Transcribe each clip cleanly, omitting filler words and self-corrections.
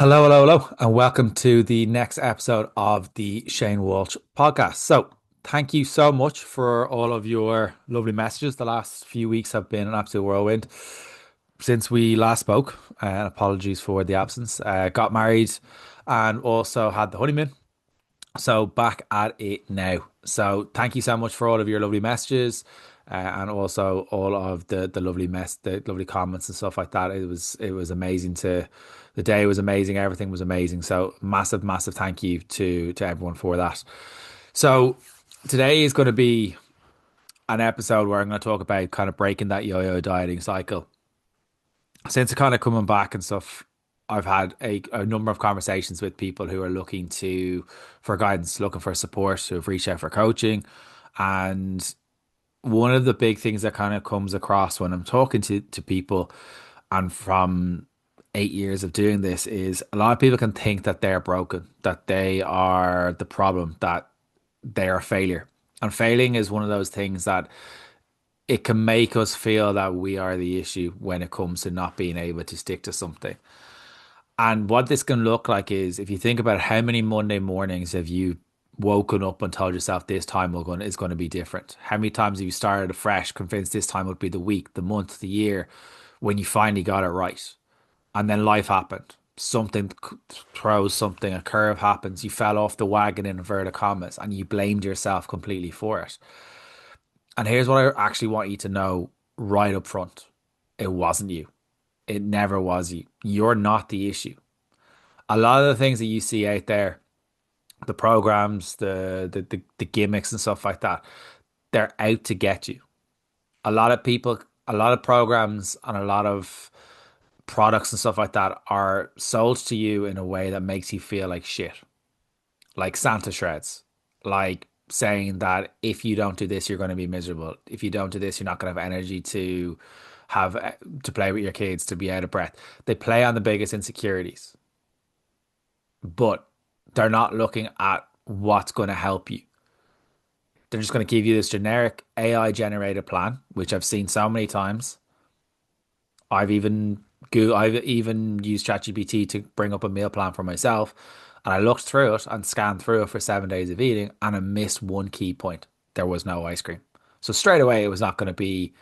Hello, hello, hello, and welcome to the next episode of the Shane Walsh podcast. Thank you so much for all of your lovely messages. The last few weeks have been an absolute whirlwind since we last spoke. And apologies for the absence. Got married and also had the honeymoon. So, back at it now. So, thank you so much for all of your lovely messages. And also all of the lovely comments and stuff like that. It was amazing the day was amazing, everything was amazing. So massive thank you to everyone for that. So today is going to be an episode where I'm going to talk about kind of breaking that yo-yo dieting cycle. Since kind of coming back and stuff, I've had a number of conversations with people who are looking to for guidance, looking for support, who have reached out for coaching. And one of the big things that kind of comes across when I'm talking to people and from 8 years of doing this is a lot of people can think that they're broken, that they are the problem, that they are a failure. And failing is one of those things that it can make us feel that we are the issue when it comes to not being able to stick to something. And what this can look like is if you think about how many Monday mornings have you woken up and told yourself this time is going to be different? How many times have you started afresh, convinced this time would be the week, the month, the year, when you finally got it right? And then life happened. Something throws something, a curve happens, you fell off the wagon in inverted commas, and you blamed yourself completely for it. And here's what I actually want you to know right up front. It wasn't you. It never was you. You're not the issue. A lot of the things that you see out there, the programs, the gimmicks and stuff like that, they're out to get you. A lot of people, a lot of programs and a lot of products and stuff like that are sold to you in a way that makes you feel like shit, like Santa shreds, like saying that if you don't do this, you're going to be miserable. If you don't do this, you're not going to have energy to have to play with your kids, to be out of breath. They play on the biggest insecurities, but they're not looking at what's going to help you. They're just going to give you this generic AI generated plan, which I've seen so many times. I've even used ChatGPT to bring up a meal plan for myself, and I looked through it and scanned through it for 7 days of eating, and I missed one key point. There was no ice cream. So straight away, it was not going to be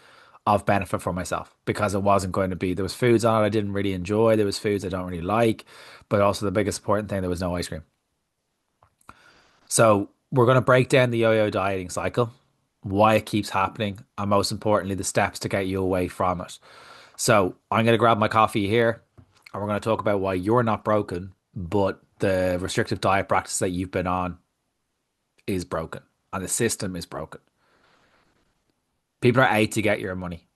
of benefit for myself because it wasn't going to be. There was foods on it I didn't really enjoy. There was foods I don't really like, but also the biggest important thing, there was no ice cream. So we're going to break down the yo-yo dieting cycle, why it keeps happening, and most importantly, the steps to get you away from it. So I'm going to grab my coffee here and we're going to talk about why you're not broken, but the restrictive diet practice that you've been on is broken and the system is broken. People are out to get your money.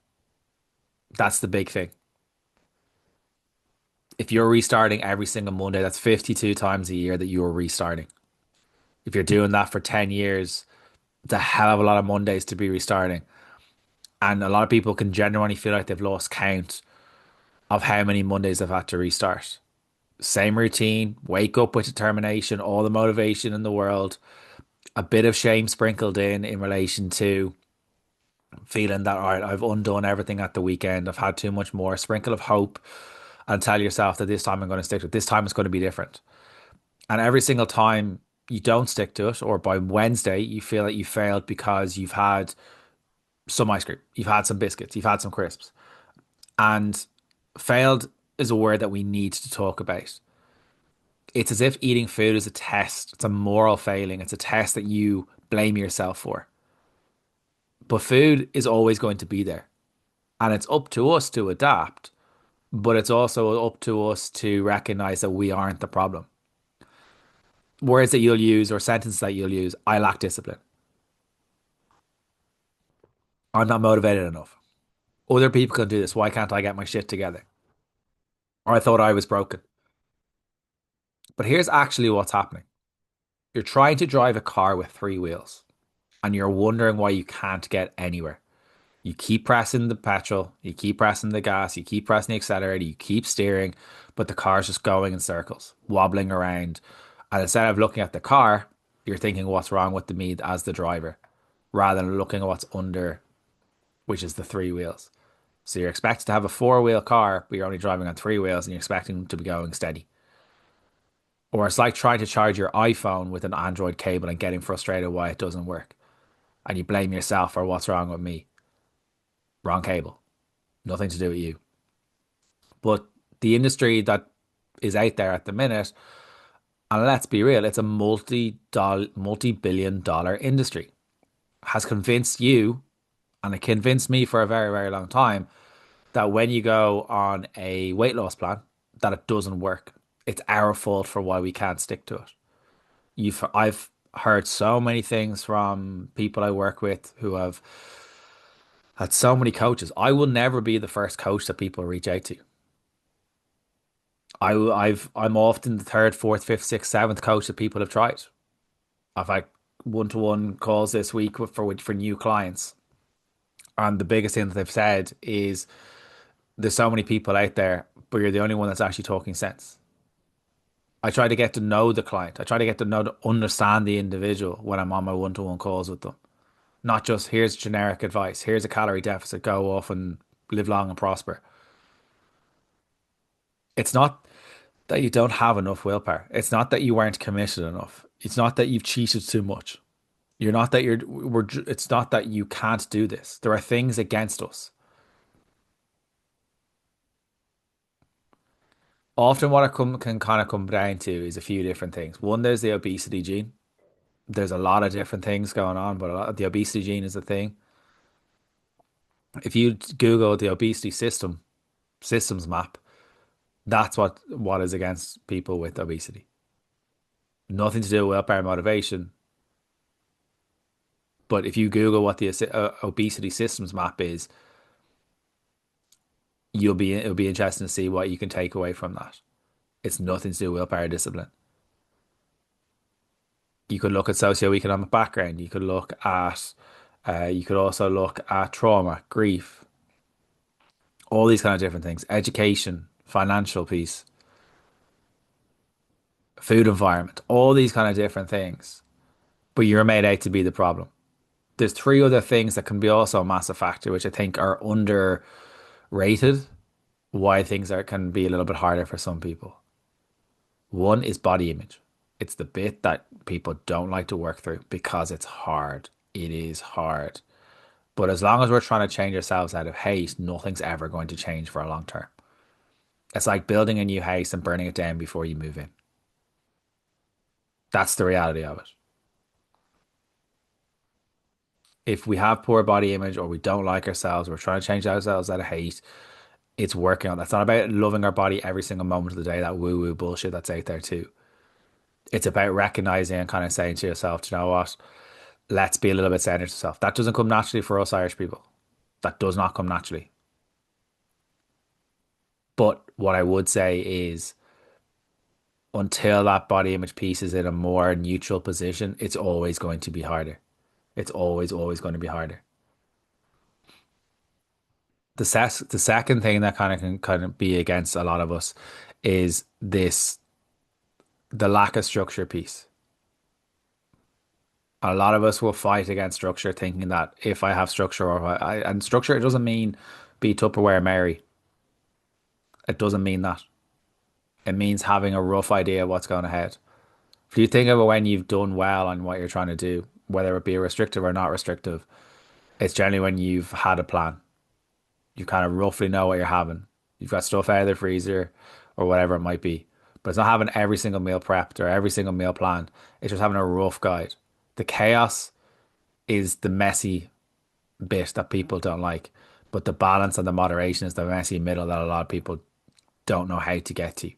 That's the big thing. If you're restarting every single Monday, that's 52 times a year that you're restarting. If you're doing that for 10 years, it's a hell of a lot of Mondays to be restarting. And a lot of people can genuinely feel like they've lost count of how many Mondays they've had to restart. Same routine, wake up with determination, all the motivation in the world, a bit of shame sprinkled in relation to feeling that, all right, I've undone everything at the weekend. I've had too much more. Sprinkle of hope and tell yourself that this time I'm going to stick to it. This time it's going to be different. And every single time you don't stick to it, or by Wednesday, you feel that you failed because you've had some ice cream, you've had some biscuits, you've had some crisps. And failed is a word that we need to talk about. It's as if eating food is a test. It's a moral failing. It's a test that you blame yourself for. But food is always going to be there. And it's up to us to adapt, but it's also up to us to recognize that we aren't the problem. Words that you'll use or sentences that you'll use, I lack discipline. I'm not motivated enough. Other people can do this. Why can't I get my shit together? Or I thought I was broken. But here's actually what's happening. You're trying to drive a car with three wheels and you're wondering why you can't get anywhere. You keep pressing the petrol, you keep pressing the gas, you keep pressing the accelerator, you keep steering, but the car's just going in circles, wobbling around. And instead of looking at the car, you're thinking what's wrong with the me as the driver, rather than looking at what's under, which is the three wheels. So you're expected to have a four-wheel car, but you're only driving on three wheels and you're expecting to be going steady. Or it's like trying to charge your iPhone with an Android cable and getting frustrated why it doesn't work. And you blame yourself for what's wrong with me. Wrong cable. Nothing to do with you. But the industry that is out there at the minute, and let's be real, it's a multi-billion dollar industry, has convinced you, and it convinced me for a very, very long time, that when you go on a weight loss plan, that it doesn't work. It's our fault for why we can't stick to it. I've heard so many things from people I work with who have had so many coaches. I will never be the first coach that people reach out to. I'm often the third, fourth, fifth, sixth, seventh coach that people have tried. I've had one-to-one calls this week for new clients, and the biggest thing that they've said is there's so many people out there, but you're the only one that's actually talking sense. I try to get to know the client. I try to get to know to understand the individual when I'm on my one-to-one calls with them. Not just here's generic advice, here's a calorie deficit, go off and live long and prosper. It's not that you don't have enough willpower. It's not that you weren't committed enough. It's not that you've cheated too much. You're not that you're it's not that you can't do this. There are things against us. Often what can kind of come down to is a few different things. One, there's the obesity gene. There's a lot of different things going on, but the obesity gene is the thing. If you Google the obesity systems map, that's what is against people with obesity. Nothing to do with willpower motivation. But if you Google what the obesity systems map is, it'll be interesting to see what you can take away from that. It's nothing to do with willpower discipline. You could look at socioeconomic background. You could also look at trauma, grief, all these kind of different things. Education, financial piece, food environment, all these kind of different things. But you're made out to be the problem. There's three other things that can be also a massive factor, which I think are underrated. Why things are can be a little bit harder for some people. One is body image. It's the bit that people don't like to work through because it's hard. It is hard. But as long as we're trying to change ourselves out of hate, nothing's ever going to change for a long term. It's like building a new house and burning it down before you move in. That's the reality of it. If we have poor body image or we don't like ourselves, we're trying to change ourselves out of hate, it's working on. That's not about loving our body every single moment of the day, that woo woo bullshit that's out there too. It's about recognizing and kind of saying to yourself, "Do you know what? Let's be a little bit centered to self." That doesn't come naturally for us Irish people. That does not come naturally. But what I would say is until that body image piece is in a more neutral position, it's always going to be harder. It's always going to be harder. The second thing that kind of can kind of be against a lot of us is the lack of structure piece. A lot of us will fight against structure, thinking that if I have structure and structure, it doesn't mean be Tupperware Mary. It doesn't mean that. It means having a rough idea of what's going ahead. If you think about when you've done well on what you're trying to do, whether it be restrictive or not restrictive, it's generally when you've had a plan. You kind of roughly know what you're having. You've got stuff out of the freezer or whatever it might be. But it's not having every single meal prepped or every single meal planned. It's just having a rough guide. The chaos is the messy bit that people don't like. But the balance and the moderation is the messy middle that a lot of people don't know how to get to.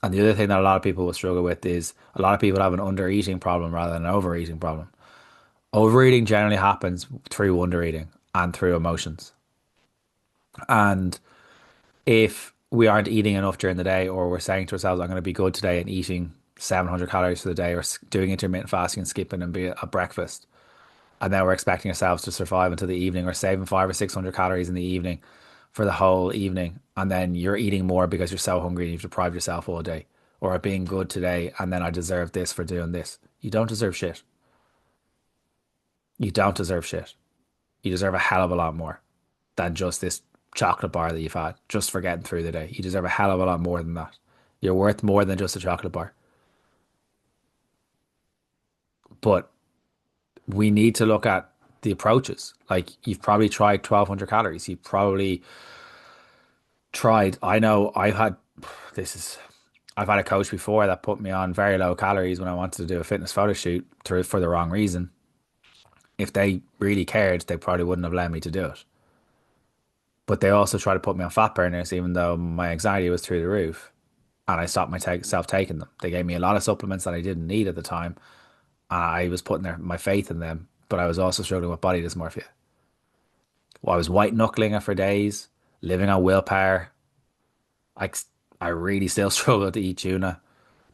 And the other thing that a lot of people will struggle with is a lot of people have an under eating problem rather than an overeating problem. Overeating generally happens through under eating and through emotions. And if we aren't eating enough during the day, or we're saying to ourselves, I'm going to be good today and eating 700 calories for the day, or doing intermittent fasting and skipping and be at breakfast, and then we're expecting ourselves to survive until the evening, or saving 500 or 600 calories in the evening for the whole evening, and then you're eating more because you're so hungry and you've deprived yourself all day, or being good today, and then I deserve this for doing this. You don't deserve shit. You don't deserve shit. You deserve a hell of a lot more than just this chocolate bar that you've had just for getting through the day. You deserve a hell of a lot more than that. You're worth more than just a chocolate bar. But we need to look at the approaches. Like you've probably tried 1200 calories. You've probably tried, I know this is, I've had a coach before that put me on very low calories when I wanted to do a fitness photo shoot for the wrong reason. If they really cared, they probably wouldn't have allowed me to do it. But they also tried to put me on fat burners, even though my anxiety was through the roof. And I stopped myself taking them. They gave me a lot of supplements that I didn't need at the time. And I was putting my faith in them, but I was also struggling with body dysmorphia. Well, I was white knuckling it for days, living on willpower. I, I really still struggled to eat tuna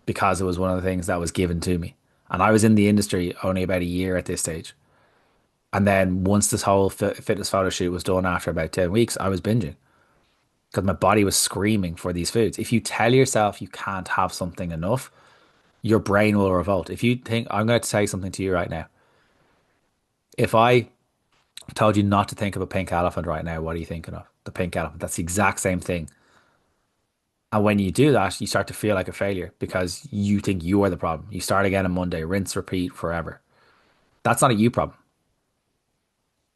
because it was one of the things that was given to me. And I was in the industry only about a year at this stage. And then once this whole fitness photo shoot was done after about 10 weeks, I was binging because my body was screaming for these foods. If you tell yourself you can't have something enough, your brain will revolt. If you think, I'm going to say something to you right now. If I told you not to think of a pink elephant right now, what are you thinking of? The pink elephant. That's the exact same thing. And when you do that, you start to feel like a failure because you think you are the problem. You start again on Monday, rinse, repeat forever. That's not a you problem.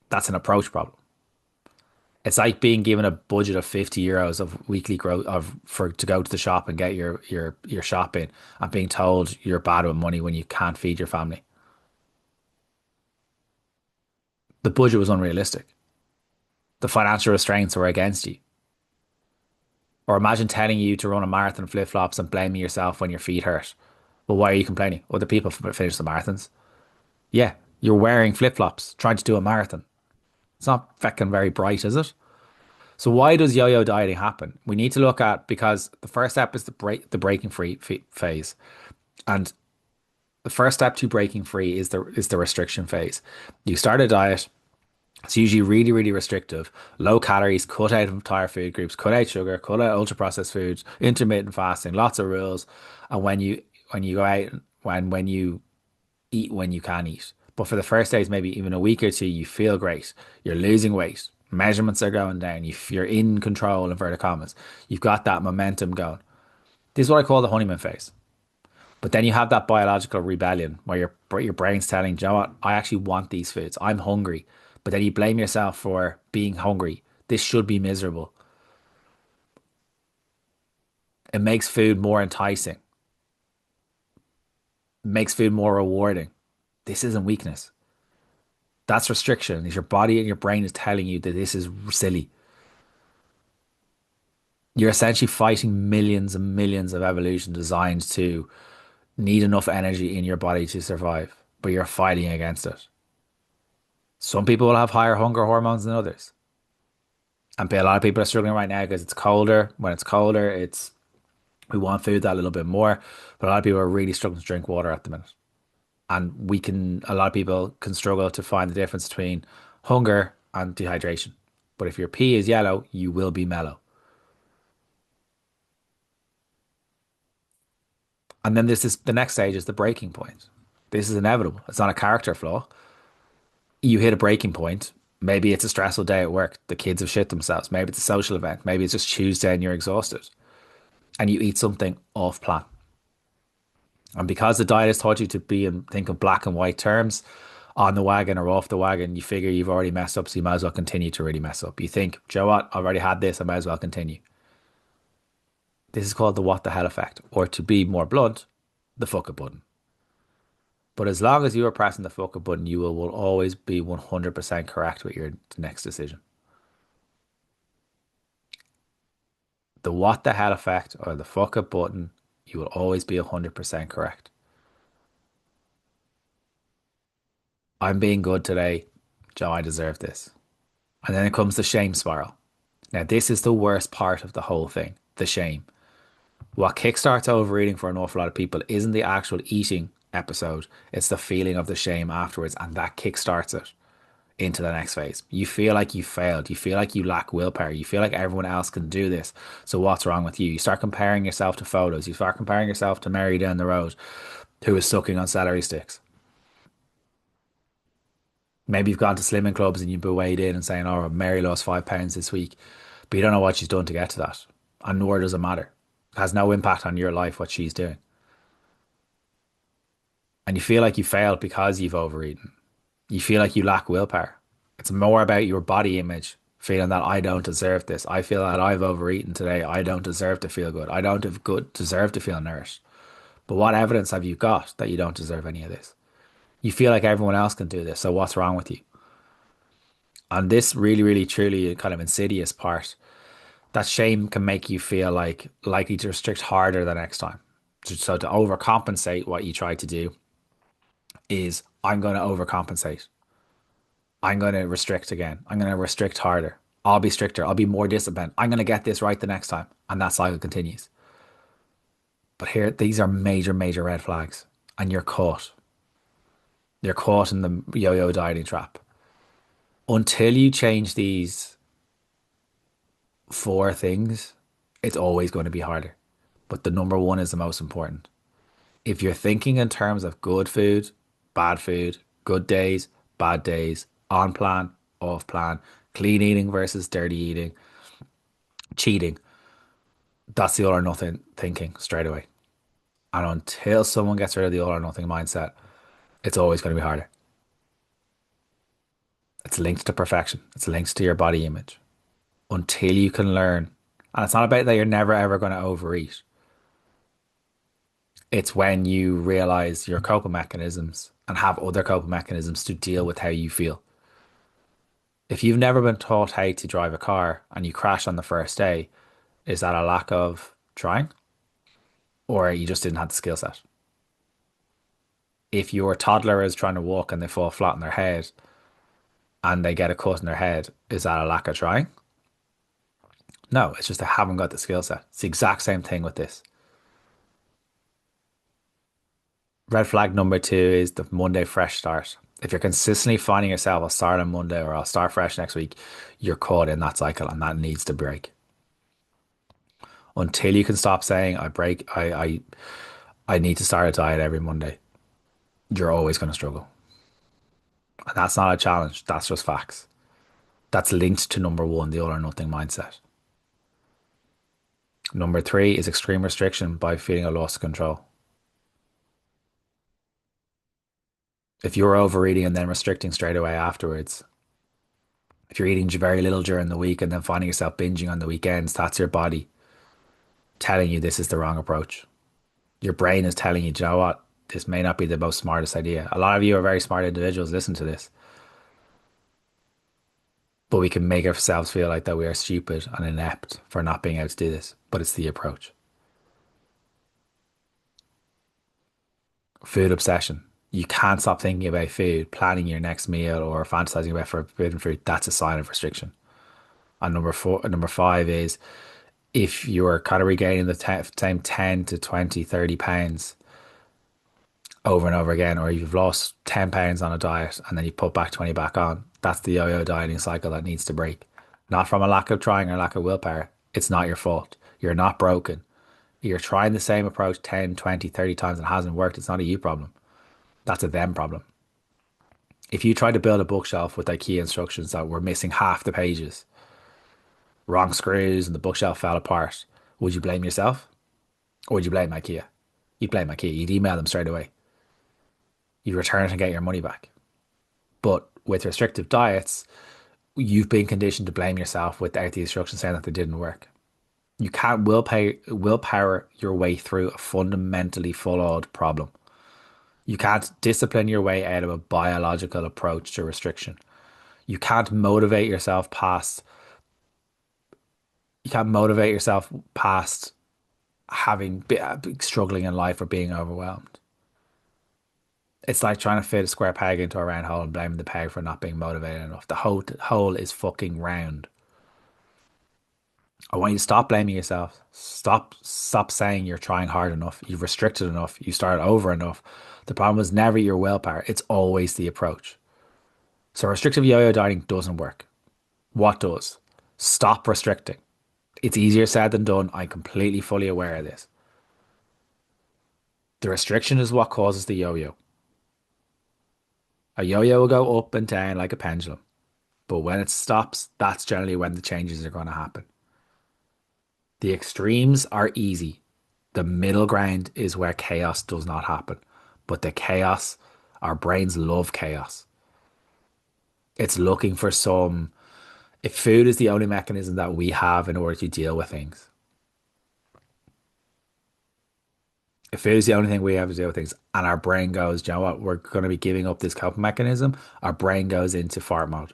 That's an approach problem. It's like being given a budget of 50 euros of weekly growth of for to go to the shop and get your shop in and being told you're bad with money when you can't feed your family. The budget was unrealistic. The financial restraints were against you. Or imagine telling you to run a marathon flip flops and blaming yourself when your feet hurt. Well, why are you complaining? Other people finish the marathons. Yeah, you're wearing flip flops trying to do a marathon. It's not fucking very bright, is it? So why does yo-yo dieting happen? We need to look at because the first step is the breaking free phase, and the first step to breaking free is the restriction phase. You start a diet. It's usually really restrictive, low calories, cut out entire food groups, cut out sugar, cut out ultra processed foods, intermittent fasting, lots of rules. And when you go out when you eat when you can eat. But for the first days, maybe even a week or two, you feel great. You're losing weight. Measurements are going down. You're in control, inverted commas. You've got that momentum going. This is what I call the honeymoon phase. But then you have that biological rebellion where your brain's telling, "Do you know what? I actually want these foods. I'm hungry." But then you blame yourself for being hungry. This should be miserable. It makes food more enticing. It makes food more rewarding. This isn't weakness. That's restriction. Is your body and your brain is telling you that this is silly. You're essentially fighting millions and millions of evolution designed to need enough energy in your body to survive, but you're fighting against it. Some people will have higher hunger hormones than others. And a lot of people are struggling right now because it's colder. When it's colder, it's we want food that little bit more. But a lot of people are really struggling to drink water at the minute. And a lot of people can struggle to find the difference between hunger and dehydration. But if your pee is yellow, you will be mellow. And then the next stage is the breaking point. This is inevitable. It's not a character flaw. You hit a breaking point. Maybe it's a stressful day at work. The kids have shit themselves. Maybe it's a social event. Maybe it's just Tuesday and you're exhausted. And you eat something off plan. And because the diet has taught you to be and think of black and white terms, on the wagon or off the wagon, you figure you've already messed up, so you might as well continue to really mess up. You think, "Do you know what? I've already had this, I might as well continue." This is called the what the hell effect, or to be more blunt, the fuck it button. But as long as you are pressing the fuck it button, you will always be 100% correct with your next decision. The what the hell effect or the fuck it button, you will always be 100% correct. I'm being good today. Joe, I deserve this. And then it comes the shame spiral. Now, this is the worst part of the whole thing, the shame. What kickstarts overeating for an awful lot of people isn't the actual eating episode, it's the feeling of the shame afterwards, and that kickstarts it into the next phase. You feel like you failed, you feel like you lack willpower, you feel like everyone else can do this. So, what's wrong with you? You start comparing yourself to photos, you start comparing yourself to Mary down the road who is sucking on celery sticks. Maybe you've gone to slimming clubs and you've been weighed in and saying, "Oh, Mary lost 5 pounds this week," but you don't know what she's done to get to that. And nor does it matter. has no impact on your life what she's doing. And you feel like you failed because you've overeaten. You feel like you lack willpower. It's more about your body image, feeling that I don't deserve this. I feel that I've overeaten today. I don't deserve to feel good. I don't have good deserve to feel nourished. But what evidence have you got that you don't deserve any of this? You feel like everyone else can do this. So what's wrong with you? And this really, really, truly kind of insidious part, that shame can make you feel like likely to restrict harder the next time. So to overcompensate, what you try to do is I'm going to overcompensate. I'm going to restrict again. I'm going to restrict harder. I'll be stricter. I'll be more disciplined. I'm going to get this right the next time. And that cycle continues. But here, these are major, major red flags. And you're caught. You're caught in the yo-yo dieting trap. Until you change these four things, it's always going to be harder. But the number one is the most important. If you're thinking in terms of food, good days, bad days, on plan, off plan, clean eating versus dirty eating, cheating, that's the all or nothing thinking straight away. And until someone gets rid of the all or nothing mindset, it's always going to be harder. It's linked to perfection, it's linked to your body image. Until you can learn, and it's not about that you're never ever going to overeat. It's when you realize your coping mechanisms and have other coping mechanisms to deal with how you feel. If you've never been taught how to drive a car and you crash on the first day, is that a lack of trying or you just didn't have the skill set? If your toddler is trying to walk and they fall flat on their head and they get a cut in their head, is that a lack of trying? No, it's just they haven't got the skill set. It's the exact same thing with this. Red flag number two is the Monday fresh start. If you're consistently finding yourself, I'll start on Monday or I'll start fresh next week, you're caught in that cycle and that needs to break. Until you can stop saying, I need to start a diet every Monday, you're always going to struggle. And that's not a challenge, that's just facts. That's linked to number one, the all or nothing mindset. Number three is extreme restriction by feeling a loss of control. If you're overeating and then restricting straight away afterwards, if you're eating very little during the week and then finding yourself binging on the weekends, that's your body telling you this is the wrong approach. Your brain is telling you, do you know what? This may not be the most smartest idea. A lot of you are very smart individuals. Listen to this. But we can make ourselves feel like that we are stupid and inept for not being able to do this. But it's the approach. Food obsession. You can't stop thinking about food, planning your next meal, or fantasizing about forbidden fruit. That's a sign of restriction. And number five is if you're kind of regaining the same 10 to 20, 30 pounds over and over again, or you've lost 10 pounds on a diet and then you put back 20 back on, that's the yo-yo dieting cycle that needs to break. Not from a lack of trying or lack of willpower. It's not your fault. You're not broken. You're trying the same approach 10, 20, 30 times and it hasn't worked. It's not a you problem. That's a them problem. If you tried to build a bookshelf with IKEA instructions that were missing half the pages, wrong screws, and the bookshelf fell apart, would you blame yourself? Or would you blame IKEA? You'd blame IKEA. You'd email them straight away. You'd return it and get your money back. But with restrictive diets, you've been conditioned to blame yourself without the instructions saying that they didn't work. You can't willpower your way through a fundamentally flawed problem. You can't discipline your way out of a biological approach to restriction. You can't motivate yourself past you can't motivate yourself past struggling in life or being overwhelmed. It's like trying to fit a square peg into a round hole and blaming the peg for not being motivated enough. The hole is fucking round. I want you to stop blaming yourself. Stop saying you're trying hard enough. You've restricted enough. You started over enough. The problem was never your willpower. It's always the approach. So restrictive yo-yo dieting doesn't work. What does? Stop restricting. It's easier said than done. I'm completely fully aware of this. The restriction is what causes the yo-yo. A yo-yo will go up and down like a pendulum. But when it stops, that's generally when the changes are going to happen. The extremes are easy. The middle ground is where chaos does not happen. But the chaos, our brains love chaos. It's looking for some, if food is the only mechanism that we have in order to deal with things, if food is the only thing we have to deal with things, and our brain goes, "Do you know what, we're going to be giving up this coping mechanism," our brain goes into fart mode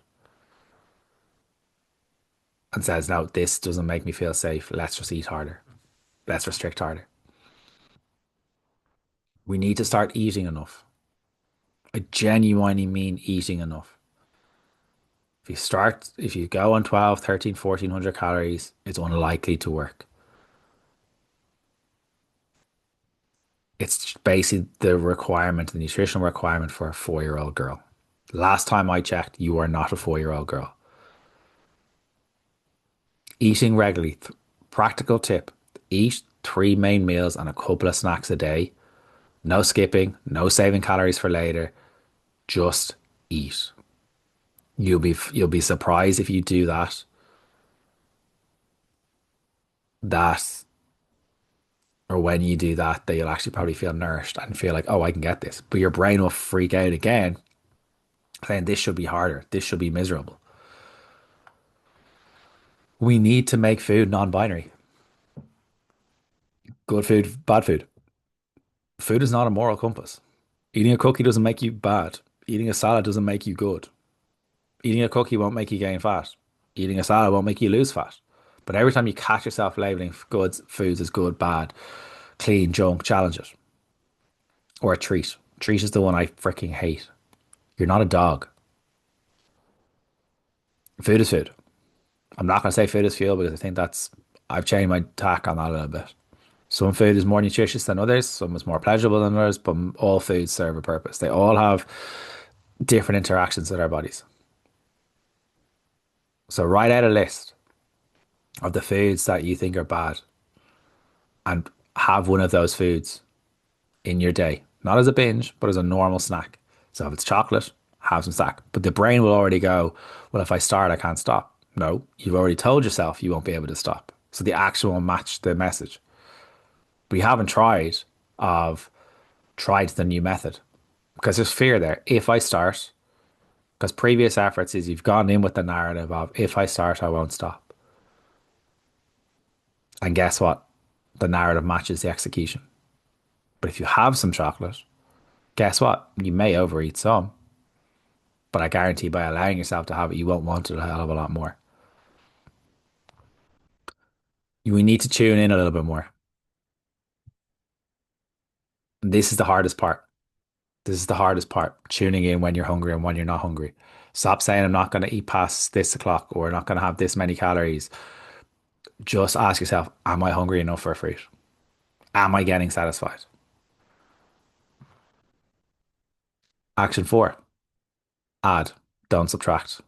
and says, "No, this doesn't make me feel safe. Let's just eat harder. Let's restrict harder." We need to start eating enough. I genuinely mean eating enough. If you go on 12, 13, 1400 calories, it's unlikely to work. It's basically the requirement, the nutritional requirement for a 4-year-old girl. Last time I checked, you are not a 4-year-old girl. Eating regularly, practical tip, eat 3 main meals and a couple of snacks a day. No skipping, no saving calories for later. Just eat. You'll be surprised if you do that or when you do that, that you'll actually probably feel nourished and feel like, oh, I can get this. But your brain will freak out again, saying this should be harder. This should be miserable. We need to make food non-binary. Good food, bad food. Food is not a moral compass. Eating a cookie doesn't make you bad. Eating a salad doesn't make you good. Eating a cookie won't make you gain fat. Eating a salad won't make you lose fat. But every time you catch yourself labeling goods, foods as good, bad, clean, junk, challenge it. Or a treat. Treat is the one I freaking hate. You're not a dog. Food is food. I'm not going to say food is fuel because I think I've changed my tack on that a little bit. Some food is more nutritious than others, some is more pleasurable than others, but all foods serve a purpose. They all have different interactions with our bodies. So write out a list of the foods that you think are bad and have one of those foods in your day. Not as a binge, but as a normal snack. So if it's chocolate, have some snack. But the brain will already go, well, if I start, I can't stop. No, you've already told yourself you won't be able to stop. So the action will match the message. But you haven't of tried the new method because there's fear there. If I start, because previous efforts is you've gone in with the narrative of if I start, I won't stop. And guess what? The narrative matches the execution. But if you have some chocolate, guess what? You may overeat some, but I guarantee by allowing yourself to have it, you won't want it a hell of a lot more. We need to tune in a little bit more. This is the hardest part. This is the hardest part. Tuning in when you're hungry and when you're not hungry. Stop saying I'm not going to eat past this o'clock or not going to have this many calories. Just ask yourself, am I hungry enough for a fruit? Am I getting satisfied? Action four, add, don't subtract.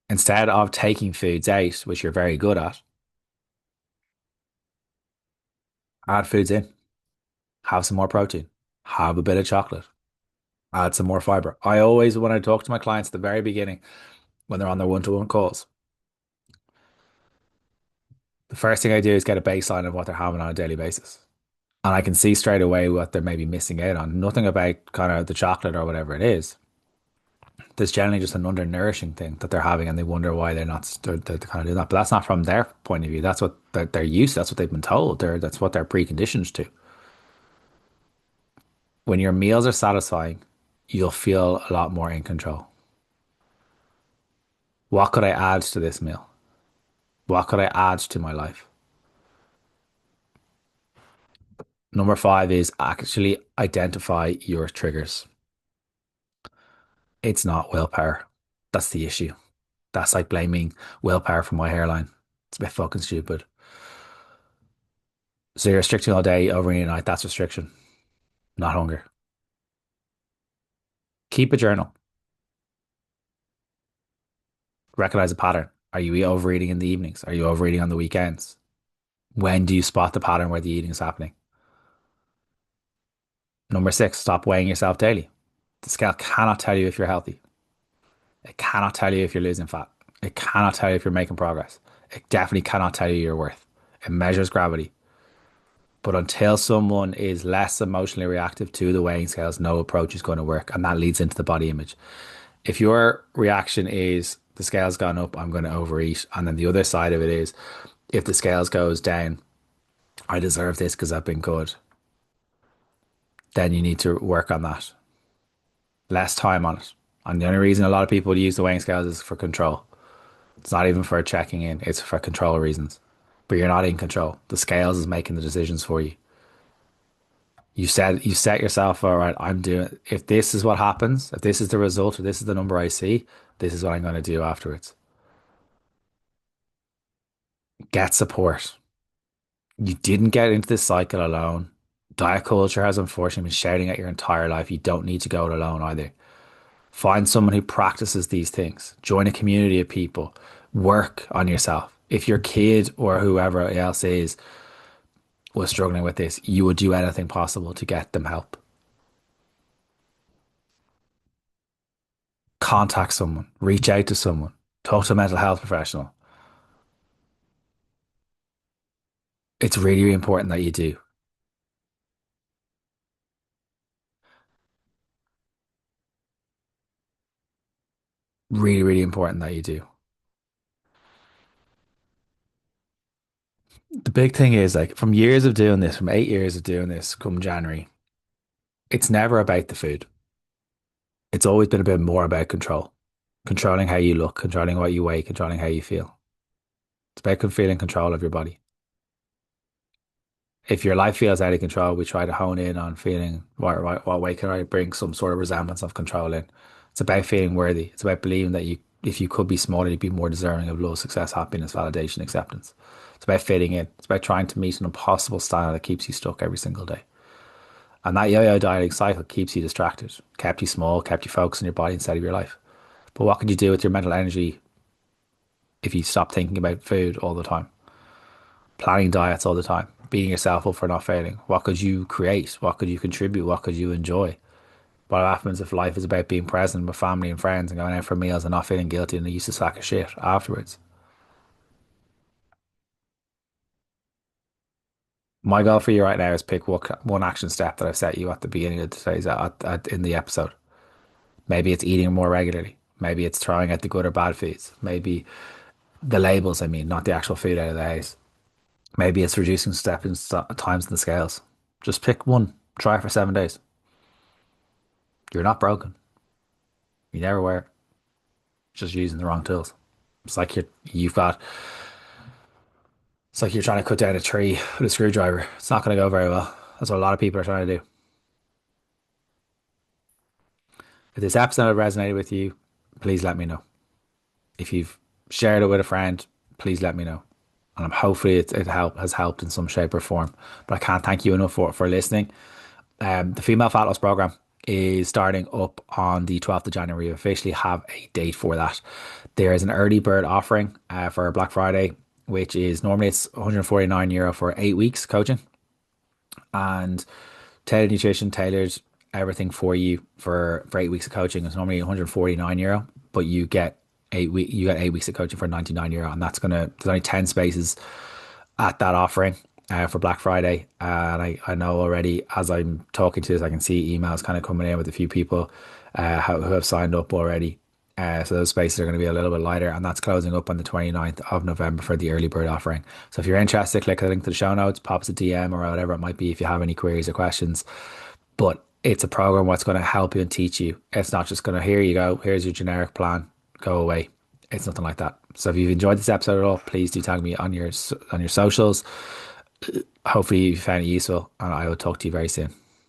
Instead of taking foods out, which you're very good at, add foods in. Have some more protein. Have a bit of chocolate. Add some more fiber. I always, when I talk to my clients at the very beginning, when they're on their one-to-one calls, the first thing I do is get a baseline of what they're having on a daily basis. And I can see straight away what they're maybe missing out on. Nothing about kind of the chocolate or whatever it is. There's generally just an undernourishing thing that they're having, and they wonder why they're kind of doing that. But that's not from their point of view. That's what they're used to. That's what they've been told. That's what they're preconditioned to. When your meals are satisfying, you'll feel a lot more in control. What could I add to this meal? What could I add to my life? Number five is actually identify your triggers. It's not willpower. That's the issue. That's like blaming willpower for my hairline. It's a bit fucking stupid. So you're restricting all day, overeating at night. That's restriction, not hunger. Keep a journal. Recognize a pattern. Are you overeating in the evenings? Are you overeating on the weekends? When do you spot the pattern where the eating is happening? Number six, stop weighing yourself daily. The scale cannot tell you if you're healthy. It cannot tell you if you're losing fat. It cannot tell you if you're making progress. It definitely cannot tell you your worth. It measures gravity, But until someone is less emotionally reactive to the weighing scales, no approach is going to work. And that leads into the body image. If your reaction is the scale's gone up, I'm going to overeat. And then the other side of it is if the scales goes down, I deserve this because I've been good. Then you need to work on that. Less time on it. And the only reason a lot of people use the weighing scales is for control. It's not even for checking in, it's for control reasons. But you're not in control. The scales is making the decisions for you. You set yourself, all right, I'm doing, if this is what happens, if this is the result, or this is the number I see, this is what I'm going to do afterwards. Get support. You didn't get into this cycle alone. Diet culture has unfortunately been shouting at your entire life. You don't need to go it alone either. Find someone who practices these things. Join a community of people. Work on yourself. If your kid or whoever else is was struggling with this, you would do anything possible to get them help. Contact someone, reach out to someone, talk to a mental health professional. It's really, really important that you do. Really, really important that you do. The big thing is like from years of doing this, from 8 years of doing this, come January, it's never about the food. It's always been a bit more about control, controlling how you look, controlling what you weigh, controlling how you feel. It's about feeling control of your body. If your life feels out of control, we try to hone in on feeling what way can I bring some sort of resemblance of control in. It's about feeling worthy. It's about believing that you, if you could be smaller, you'd be more deserving of love, success, happiness, validation, acceptance. It's about fitting in. It's about trying to meet an impossible standard that keeps you stuck every single day. And that yo-yo dieting cycle keeps you distracted, kept you small, kept you focused on your body instead of your life. But what could you do with your mental energy if you stop thinking about food all the time? Planning diets all the time, beating yourself up for not failing. What could you create? What could you contribute? What could you enjoy? What happens if life is about being present with family and friends and going out for meals and not feeling guilty and a useless sack of shit afterwards? My goal for you right now is pick one action step that I've set you at the beginning of today's in the episode. Maybe it's eating more regularly. Maybe it's trying out the good or bad foods. Maybe the labels, I mean, not the actual food out of the house. Maybe it's reducing times in the scales. Just pick one. Try it for 7 days. You're not broken. You never were. Just using the wrong tools. It's like you've got. It's like you're trying to cut down a tree with a screwdriver. It's not going to go very well. That's what a lot of people are trying to do. If this episode resonated with you, please let me know. If you've shared it with a friend, please let me know. And I'm hopefully has helped in some shape or form. But I can't thank you enough for listening. The female fat loss program is starting up on the 12th of January. We officially have a date for that. There is an early bird offering for Black Friday, which is normally it's €149 for 8 weeks coaching and tailored nutrition, tailored everything for you for 8 weeks of coaching. It's normally €149, but you get 8 weeks of coaching for €99, and there's only 10 spaces at that offering for Black Friday. And I know already as I'm talking to this, I can see emails kind of coming in with a few people who have signed up already. So those spaces are going to be a little bit lighter, and that's closing up on the 29th of November for the early bird offering. So if you're interested, click the link to the show notes, pop us a DM or whatever it might be if you have any queries or questions. But it's a program what's going to help you and teach you. It's not just going to, here you go, here's your generic plan, go away. It's nothing like that. So if you've enjoyed this episode at all, please do tag me on your socials. Hopefully you found it useful, and I will talk to you very soon.